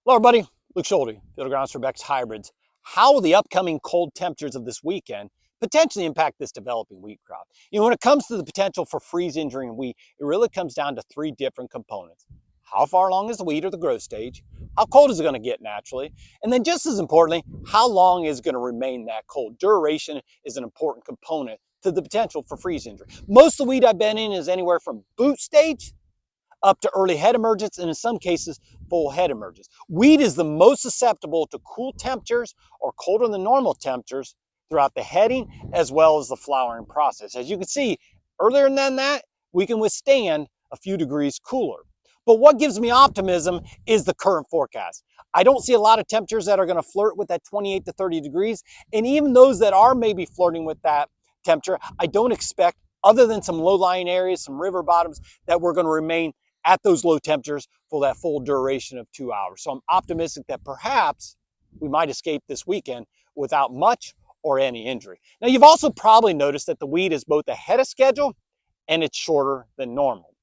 Hello everybody, Luke Schulte, field agronomist for Beck's hybrids. How will the upcoming cold temperatures of this weekend potentially impact this developing wheat crop? When it comes to the potential for freeze injury in wheat, it really comes down to three different components. How far along is the wheat or the growth stage? How cold is it going to get naturally? And then just as importantly, how long is it going to remain that cold? Duration is an important component to the potential for freeze injury. Most of the wheat I've been in is anywhere from boot stage up to early head emergence, and in some cases, full head emergence. Wheat is the most susceptible to cool temperatures or colder than normal temperatures throughout the heading as well as the flowering process. As you can see, earlier than that, we can withstand a few degrees cooler. But what gives me optimism is the current forecast. I don't see a lot of temperatures that are going to flirt with that 28 to 30 degrees, and even those that are maybe flirting with that temperature, I don't expect, other than some low-lying areas, some river bottoms, that we're going to remain at those low temperatures for that full duration of 2 hours. So I'm optimistic that perhaps we might escape this weekend without much or any injury. Now, you've also probably noticed that the wheat is both ahead of schedule and it's shorter than normal.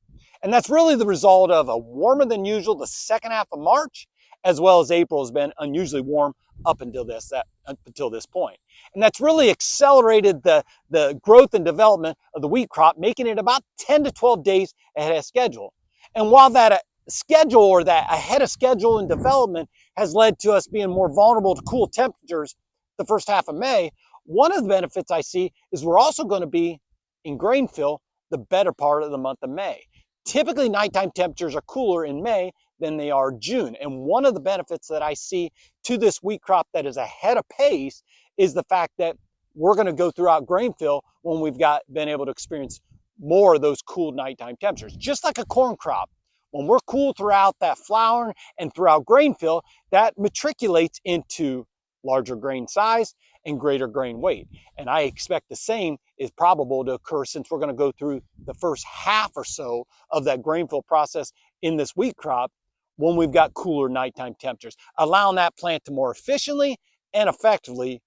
And that's really the result of a warmer than usual the second half of March, as well as April has been unusually warm up until this point. And that's really accelerated the growth and development of the wheat crop, making it about 10 to 12 days ahead of schedule. And while that schedule or that ahead of schedule and development has led to us being more vulnerable to cool temperatures the first half of May, one of the benefits I see is we're also going to be in grain fill the better part of the month of May. Typically, nighttime temperatures are cooler in May than they are June. And one of the benefits that I see to this wheat crop that is ahead of pace is the fact that we're going to go throughout grain fill when we've been able to experience more of those cool nighttime temperatures. Just like a corn crop, when we're cool throughout that flowering and throughout grain fill, that matriculates into larger grain size and greater grain weight. And I expect the same is probable to occur since we're going to go through the first half or so of that grain fill process in this wheat crop when we've got cooler nighttime temperatures, allowing that plant to more efficiently and effectively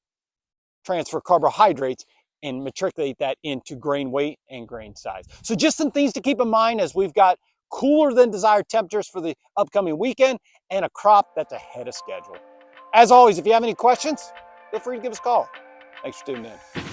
transfer carbohydrates and matriculate that into grain weight and grain size. So just some things to keep in mind as we've got cooler than desired temperatures for the upcoming weekend and a crop that's ahead of schedule. As always, if you have any questions, feel free to give us a call. Thanks for tuning in.